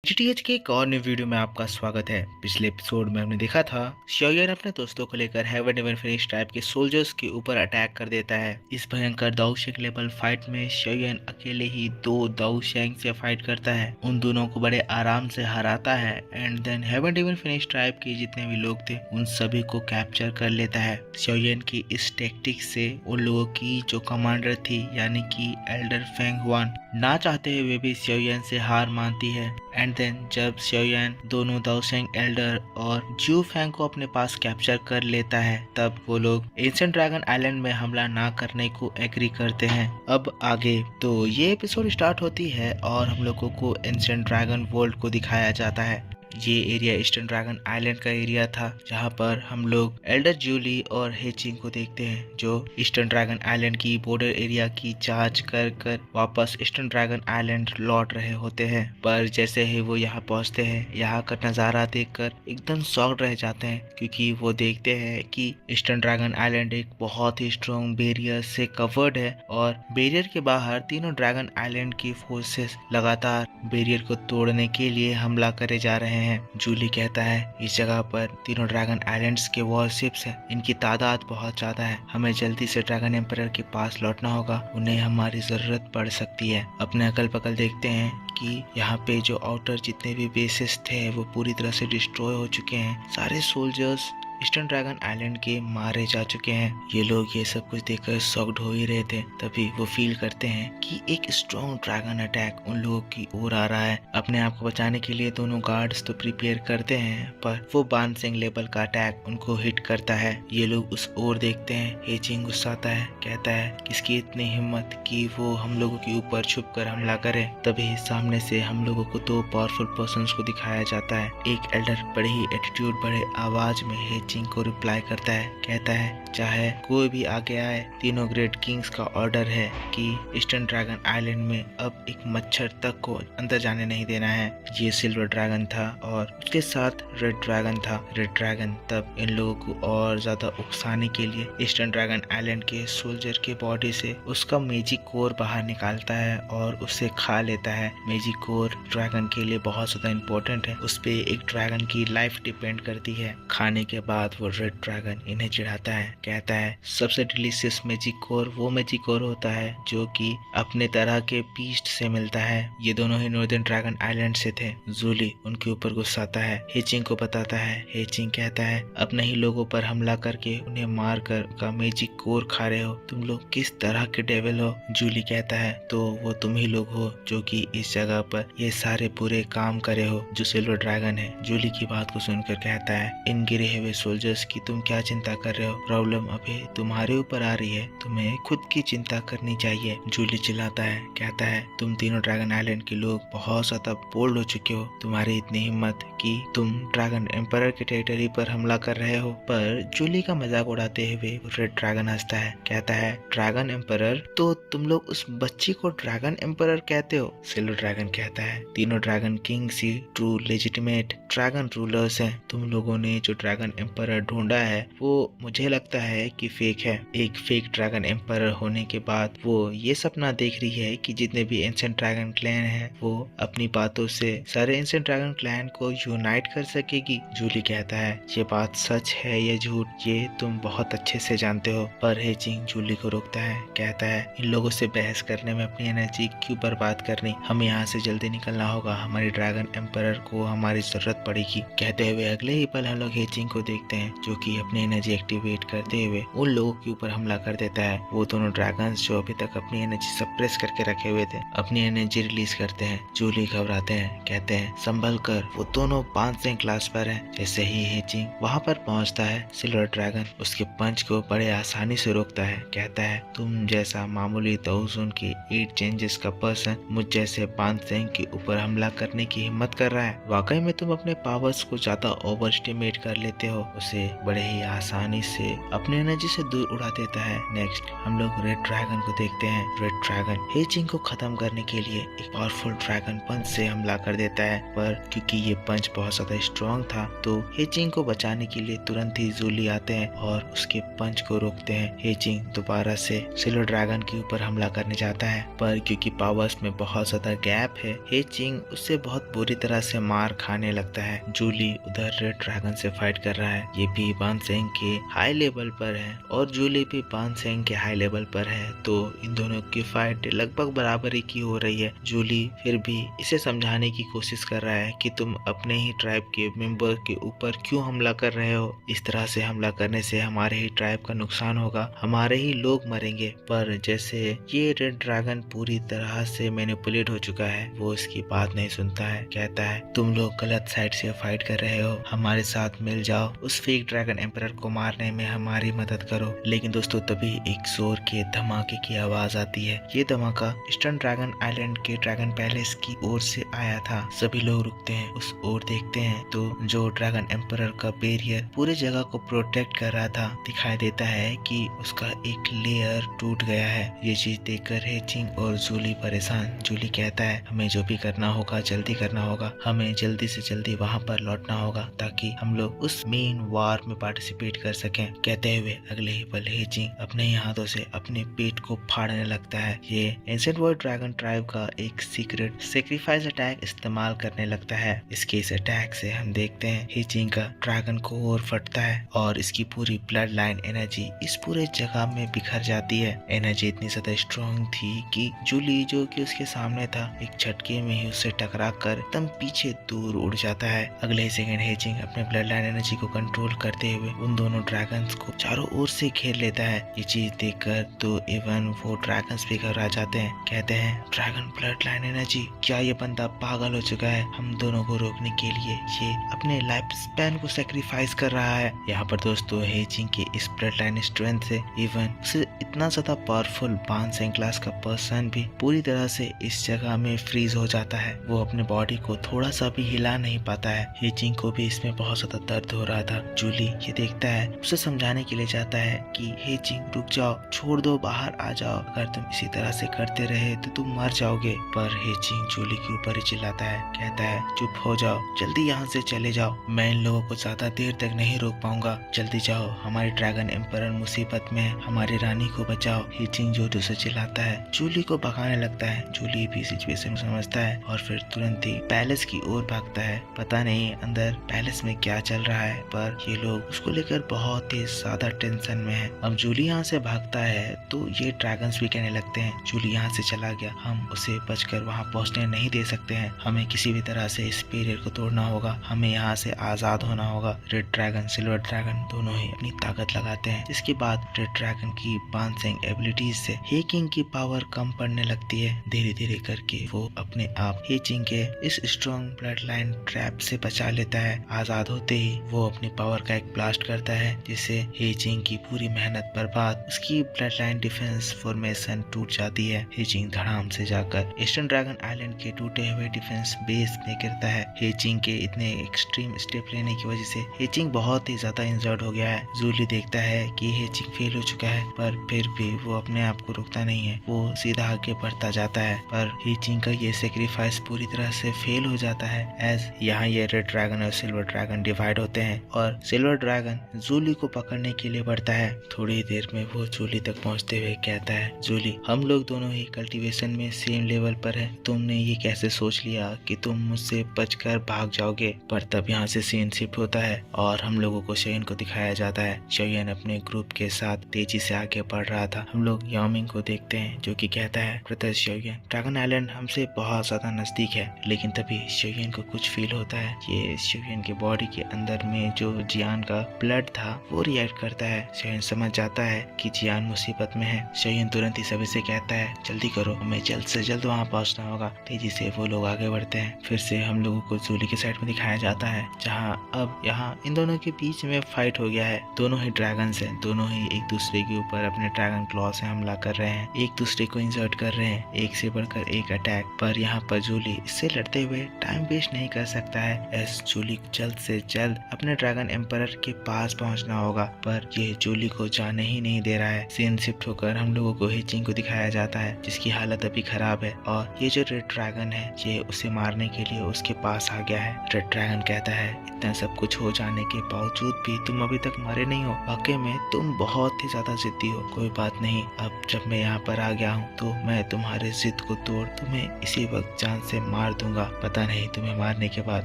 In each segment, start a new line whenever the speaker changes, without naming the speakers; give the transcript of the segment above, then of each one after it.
जीटीएच के एक और नई वीडियो में आपका स्वागत है। पिछले एपिसोड में हमने देखा था शोयन अपने दोस्तों को लेकर हेवन एवन फिनिश टाइप के सोल्जर्स के ऊपर अटैक कर देता है। इस भयंकर दाऊशेंग लेवल फाइट में शोयन अकेले ही दो दाऊशेंग से फाइट करता है, उन दोनों को बड़े आराम से हराता है and then haven't even finish type के जितने भी लोग थे उन सभी को कैप्चर कर लेता है। शोयन की इस टेक्टिक से उन लोगों की जो कमांडर थी यानी कि एल्डर फेंग हुआन ना चाहते हुए भी शोयन से हार मानती है एंड देन जब शोयन दोनों दाऊशेंग एल्डर और जू फैंग को अपने पास कैप्चर कर लेता है तब वो लोग एंशिएंट ड्रैगन आइलैंड में हमला ना करने को एग्री करते हैं। अब आगे तो ये एपिसोड स्टार्ट होती है और हम लोगों को एंशिएंट ड्रैगन वर्ल्ड को दिखाया जाता है। ये एरिया ईस्टर्न ड्रैगन आइलैंड का एरिया था जहाँ पर हम लोग एल्डर जूली और हेचिंग को देखते हैं जो ईस्टर्न ड्रैगन आइलैंड की बॉर्डर एरिया की जांच कर कर वापस ईस्टर्न ड्रैगन आइलैंड लौट रहे होते हैं। पर जैसे ही वो यहाँ पहुँचते हैं यहाँ का नज़ारा देखकर एकदम शॉक्ड रह जाते हैं क्योंकि वो देखते हैं कि ईस्टर्न ड्रैगन आइलैंड एक बहुत ही स्ट्रॉन्ग बैरियर से कवर्ड है और बैरियर के बाहर तीनों ड्रैगन आइलैंड की फोर्सेस लगातार बैरियर को तोड़ने के लिए हमला करे जा रहे हैं। जूली कहता है इस जगह पर तीनों ड्रैगन आइलैंड्स के वॉरशिप्स हैं, इनकी तादाद बहुत ज्यादा है, हमें जल्दी से ड्रैगन एम्परर के पास लौटना होगा, उन्हें हमारी जरूरत पड़ सकती है। अपने अगल बगल देखते हैं कि यहाँ पे जो आउटर जितने भी बेसेस थे वो पूरी तरह से डिस्ट्रॉय हो चुके हैं, सारे सोल्जर्स ईस्टर्न ड्रैगन आइलैंड के मारे जा चुके हैं। ये लोग ये सब कुछ देखकर शॉक्ड हो ही रहे थे, तभी वो फील करते हैं कि एक स्ट्रॉन्ग ड्रैगन अटैक उन लोगों की ओर आ रहा है। अपने आप को बचाने के लिए दोनों गार्ड्स तो प्रिपेयर करते हैं पर वो बानसेंग लेवल का अटैक उनको हिट करता है। ये लोग उस ओर देखते हैं। हेचिंग गुस्साता है, कहता है किसकी इतनी हिम्मत कि वो हम लोगों के ऊपर छुप कर हमला करे। तभी सामने से हम लोगों को दो पावरफुल पर्संस को दिखाया जाता है। एक एल्डर बड़े ही एटीट्यूड बड़े आवाज में हेचिंग को रिप्लाई करता है, कहता है चाहे कोई भी आगे आए, तीनों ग्रेट किंग्स का ऑर्डर है कि ईस्टर्न ड्रैगन आइलैंड में अब एक मच्छर तक को अंदर जाने नहीं देना है। ये सिल्वर ड्रैगन था और उसके साथ रेड ड्रैगन था। रेड ड्रैगन तब इन लोगों को और ज्यादा उकसाने के लिए ईस्टर्न ड्रैगन आइलैंड के सोल्जर के बॉडी से उसका मैजिक कोर बाहर निकालता है और उसे खा लेता है। मैजिक कोर ड्रैगन के लिए बहुत ज्यादा इम्पोर्टेंट है, उस पे एक ड्रैगन की लाइफ डिपेंड करती है। खाने के बाद वो रेड ड्रैगन इन्हें चिढ़ाता है, कहता है सबसे डिलीशियस मैजिक कोर वो मैजिक कोर होता है जो कि अपने तरह के बीस्ट से मिलता है। ये दोनों ही नॉर्दर्न ड्रैगन आइलैंड से थे। जूली उनके ऊपर गुस्साता है, हेचिंग को बताता है। हेचिंग कहता है अपने ही लोगों पर हमला करके उन्हें मार कर का मैजिक कोर खा रहे हो, तुम लोग किस तरह के डेविल हो। जूली कहता है तो वो तुम ही लोग हो जो कि इस जगह पर ये सारे बुरे काम करे हो जो सिल्वर ड्रैगन है। जूली की बात को सुनकर कहता है इन गिरे हुए सोल्जर्स की तुम क्या चिंता कर रहे हो, प्रॉब्लम अभी तुम्हारे ऊपर आ रही है, तुम्हें खुद की चिंता करनी चाहिए। जूली चिल्लाता है, कहता है तुम तीनों ड्रैगन आइलैंड के लोग बहुत ज्यादा बोल्ड हो चुके हो, तुम्हारी इतनी हिम्मत कि तुम ड्रैगन एम्परर के टेरिटरी पर हमला कर रहे हो। पर जूली का मजाक उड़ाते हुए रेड ड्रैगन हंसता है, कहता है ड्रैगन एम्परर, तो तुम लोग उस बच्ची को ड्रैगन एम्परर कहते हो। सिल्वर ड्रैगन कहता है तीनों ड्रैगन किंग्स ही ट्रू लेजिटिमेट ड्रैगन रूलर्स हैं, तुम लोगों ने जो ड्रैगन एम्परर ढूंढा है वो मुझे लगता है कि फेक है। एक फेक ड्रैगन एम्परर होने के बाद वो ये सपना देख रही है कि जितने भी एंशिएंट ड्रैगन क्लैन हैं वो अपनी बातों से सारे एंशिएंट ड्रैगन क्लैन को यूनाइट कर सकेगी। जूली कहता है ये बात सच है या झूठ ये तुम बहुत अच्छे से जानते हो। पर हेचिंग जूली को रोकता है, कहता है इन लोगों से बहस करने में अपनी एनर्जी क्यों बर्बाद करनी, हमें यहाँ से जल्दी निकलना होगा, हमारी ड्रैगन एम्परर को हमारी जरूरत पड़ेगी। कहते हुए अगले ही पल हम लोग हेचिंग को देखते हैं जो कि अपनी एनर्जी एक्टिवेट करते हुए उन लोगों के ऊपर हमला कर देता है। वो दोनों ड्रैगन्स जो अभी तक अपनी एनर्जी सप्रेस करके रखे हुए थे अपनी एनर्जी रिलीज करते हैं। जूली घबराते हैं, कहते हैं संभल कर, वो दोनों बानसेंग क्लास पर हैं। जैसे ही हेचिंग वहाँ पर पहुँचता है सिल्वर ड्रैगन उसके पंच को बड़े आसानी से रोकता है, कहता है तुम जैसा मामूली दाऊजोन के 8 चेंजेस का पर्सन मुझ जैसे बानसेंग के ऊपर हमला करने की हिम्मत कर रहा है, वाकई में तुम अपने पावर्स को ज्यादा ओवर एस्टिमेट कर लेते हो। उसे बड़े ही आसानी से अपनी एनर्जी से दूर उड़ा देता है। नेक्स्ट हम लोग रेड ड्रैगन को देखते हैं। रेड ड्रैगन हेचिंग को खत्म करने के लिए एक पावरफुल ड्रैगन पंच से हमला कर देता है, पर क्योंकि ये पंच बहुत ज्यादा स्ट्रॉन्ग था तो हेचिंग को बचाने के लिए तुरंत ही जूली आते हैं और उसके पंच को रोकते हैं। हेचिंग दोबारा से सिल्वर ड्रैगन के ऊपर हमला करने जाता है, पर क्योंकि पावर्स में बहुत ज्यादा गैप है हेचिंग उससे बहुत बुरी तरह से मार खाने लगता है। जूली उधर रेड ड्रैगन से फाइट कर रहा है। ये भी बानसेंग के हाई लेवल पर है और जूली भी बानसेंग के हाई लेवल पर है, तो इन दोनों की फाइट लगभग बराबरी की हो रही है। जूली फिर भी इसे समझाने की कोशिश कर रहा है कि तुम अपने ही ट्राइब के मेंबर के ऊपर क्यों हमला कर रहे हो। इस तरह से हमला करने से हमारे ही ट्राइब का नुकसान होगा, हमारे ही लोग मरेंगे। पर जैसे ये रेड ड्रैगन पूरी तरह से मैनिपुलेट हो चुका है, वो इसकी बात नहीं सुनता है। कहता है तुम लोग गलत साइड से फाइट कर रहे हो, हमारे साथ मिल जाओ, उस फेक ड्रैगन एम्परर को मारने में हमारी मदद करो। लेकिन दोस्तों तभी एक जोर के धमाके की आवाज आती है। ये धमाका ईस्टर्न ड्रैगन आइलैंड के ड्रैगन पैलेस की ओर से आया था। सभी लोग रुकते हैं, उस ओर देखते हैं तो जो ड्रैगन एम्परर का बैरियर पूरी जगह को प्रोटेक्ट कर रहा था, दिखाई देता है कि उसका एक लेयर टूट गया है। ये चीज देखकर हेचिंग और जूली परेशान। जूली कहता है हमें जो भी करना होगा जल्दी करना होगा, हमें जल्दी से जल्दी वहाँ पर लौटना होगा ताकि हम लोग उस मेन वार में पार्टिसिपेट कर सकें। कहते हुए अगले ही पल हेचिंग अपने ही हाथों से अपने पेट को फाड़ने लगता है। ये एंशिएंट वर्ल्ड ड्रैगन ट्राइब का एक सीक्रेट सेक्रीफाइस अटैक इस्तेमाल करने लगता है। इसके इस अटैक से हम देखते हैं हेचिंग का ड्रैगन कोर फटता है और इसकी पूरी ब्लड लाइन एनर्जी इस पूरे जगह में बिखर जाती है। एनर्जी इतनी ज्यादा स्ट्रॉन्ग थी कि जूली जो कि उसके सामने था एक झटके में ही उससे टकरा कर एकदम पीछे दूर उड़ जाता है। अगले ही सेकंड हेचिंग अपने ब्लड लाइन एनर्जी को कंट्रोल करते हुए उन दोनों ड्रैगन्स को चारों ओर से घेर लेता है। ये चीज देखकर तो इवन वो ड्रैगन्स भी घबरा जाते हैं। कहते हैं ड्रैगन ब्लड लाइन एनर्जी, क्या ये बंदा पागल हो चुका है? हम दोनों को रोकने के लिए ये अपने लाइफ स्पैन को सेक्रीफाइस कर रहा है। यहाँ पर दोस्तों हेचिंग के इस ब्लड लाइन स्ट्रेंथ से इवन उसे इतना ज्यादा पावरफुल बानसेंग क्लास का पर्सन भी पूरी तरह से इस जगह में फ्रीज हो जाता है। वो अपने बॉडी को थोड़ा सा भी हिला नहीं पाता है। हेचिंग को भी इसमें बहुत ज्यादा दर्द हो रहा था। जूली ये देखता है, उसे समझाने के लिए जाता है कि हेचिंग रुक जाओ, छोड़ दो, बाहर आ जाओ, अगर तुम इसी तरह से करते रहे तो तुम मर जाओगे। पर हेचिंग जूली के ऊपर ही चिल्लाता है, कहता है चुप हो जाओ, जल्दी यहाँ से चले जाओ, मैं इन लोगों को ज्यादा देर तक नहीं रोक पाऊंगा, जल्दी जाओ, हमारी ड्रैगन एम्परर मुसीबत में है, हमारी रानी को बचाओ। हेचिंग जोर से चिल्लाता है, जूली को भगाने लगता है। जूली भी सिचुएशन समझता है और फिर तुरंत ही पैलेस की ओर भागता है। पता नहीं अंदर पैलेस में क्या चल रहा है, पर ये लोग उसको लेकर बहुत ही ज्यादा टेंशन में है। अब जूली यहाँ से भागता है तो ये ड्रैगन्स भी कहने लगते हैं जूली यहाँ से चला गया, हम उसे बचकर वहाँ पहुँचने नहीं दे सकते हैं, हमें किसी भी तरह से इस बैरियर को तोड़ना होगा, हमें यहाँ से आजाद होना होगा। रेड ड्रैगन सिल्वर ड्रैगन दोनों ही अपनी ताकत लगाते हैं। इसके बाद रेड ड्रैगन की बानसेंग एबिलिटीज से हेचिंग की पावर कम पड़ने लगती है। धीरे धीरे करके वो अपने आप हेचिंग के इस स्ट्रॉन्ग ब्लड लाइन ट्रैप से बचा लेता है। आजाद होते ही वो अपनी पावर का एक ब्लास्ट करता है जिससे हेचिंग की पूरी मेहनत बर्बाद, उसकी ब्लड लाइन डिफेंस फॉर्मेशन टूट जाती है। हेचिंग धड़ाम से जाकर ईस्टर्न ड्रैगन आइलैंड के टूटे हुए डिफेंस बेस में गिरता है। हेचिंग के इतने एक्सट्रीम स्टेप लेने की वजह से हेचिंग बहुत ही ज्यादा इंजर्ड हो गया है। जूली देखता है कि हेचिंग फेल हो चुका है, पर फिर भी वो अपने आप को रोकता नहीं है, वो सीधा आगे बढ़ता जाता है। पर हेचिंग का ये सेक्रीफाइस पूरी तरह से फेल हो जाता है। एज यहाँ ये रेड ड्रैगन और सिल्वर ड्रैगन डिवाइड होते हैं और सिल्वर ड्रैगन जूली को पकड़ने के लिए बढ़ता है। थोड़ी देर में वो जूली तक पहुँचते हुए कहता है, जूली हम लोग दोनों ही कल्टीवेशन में सेम लेवल पर है, तुमने ये कैसे सोच लिया कि तुम मुझसे बचकर भाग जाओगे? पर तब यहाँ से सीन शिफ्ट होता है और हम लोगों को शेयन को दिखाया जाता है। शेयन अपने ग्रुप के साथ तेजी से आगे बढ़ रहा था। हम लोग यामिंग को देखते हैं जो कि कहता है, ब्रदर शेयन, ड्रैगन आइलैंड हमसे बहुत ज्यादा नजदीक है। लेकिन तभी शेयन को कुछ फील होता है। ये शेयन के बॉडी के अंदर में जो जियान का ब्लड था वो रिएक्ट करता है। शेयन समझ जाता है कि जियान मुसीबत में है। शेयन तुरंत ही सभी से कहता है, जल्दी करो, हमें जल्द से जल्द वहाँ पहुँचना होगा। तेजी से वो लोग आगे बढ़ते हैं। फिर से हम लोगों को जूली के साइड में दिखाया जाता है जहाँ अब यहाँ इन दोनों के बीच में फाइट हो गया है। दोनों ही ड्रैगन्स हैं, दोनों ही एक दूसरे के ऊपर अपने ड्रैगन क्लॉ से हमला कर रहे हैं, एक दूसरे को इंसर्ट कर रहे हैं, एक से बढ़कर एक अटैक। पर यहाँ पर जूली इससे लड़ते हुए टाइम वेस्ट नहीं कर सकता है। एस जूली जल्द से जल्द अपने ड्रैगन ड्रैगन एम्परर के पास पहुंचना होगा, पर ये जूली को जाने ही नहीं दे रहा है। सीन शिफ्ट होकर हम लोगों को हेचिंग को दिखाया जाता है, जिसकी हालत अभी खराब है और ये जो रेड ड्रैगन है ये उसे मारने के लिए उसके पास आ गया है। रेड ड्रैगन कहता है, इतना सब कुछ हो जाने के बावजूद भी तुम अभी तक मरे नहीं हो, वाकई में तुम बहुत ही ज्यादा जिद्दी हो। कोई बात नहीं, अब जब मैं यहाँ पर आ गया हूँ तो मैं तुम्हारे जिद को तोड़ तुम्हें इसी वक्त जान से मार दूंगा। पता नहीं तुम्हें मारने के बाद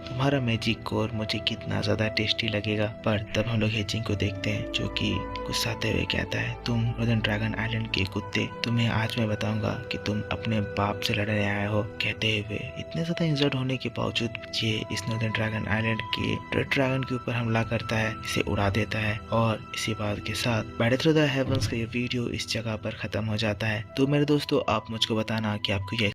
तुम्हारा मैजिक कोर मुझे कितना ज्यादा टेस्टी लगेगा। पर तब हम लोग हेचिंग को देखते हैं, जो कि गुस्साते हुए कहता है, तुम नॉर्दर्न ड्रैगन आइलैंड के कुत्ते, तुम्हें आज मैं बताऊंगा कि तुम अपने बाप से लड़ने आए हो। कहते हुए इतने ज्यादा इंजर्ड होने के बावजूद ये इस नॉर्दर्न ड्रैगन आइलैंड के रेड ड्रैगन के ऊपर हमला करता है, इसे उड़ा देता है और इसी बात के साथ बैटल थ्रू द हेवंस का ये वीडियो इस जगह पर खत्म हो जाता है। तो मेरे दोस्तों, आप मुझको बताना कि आपको ये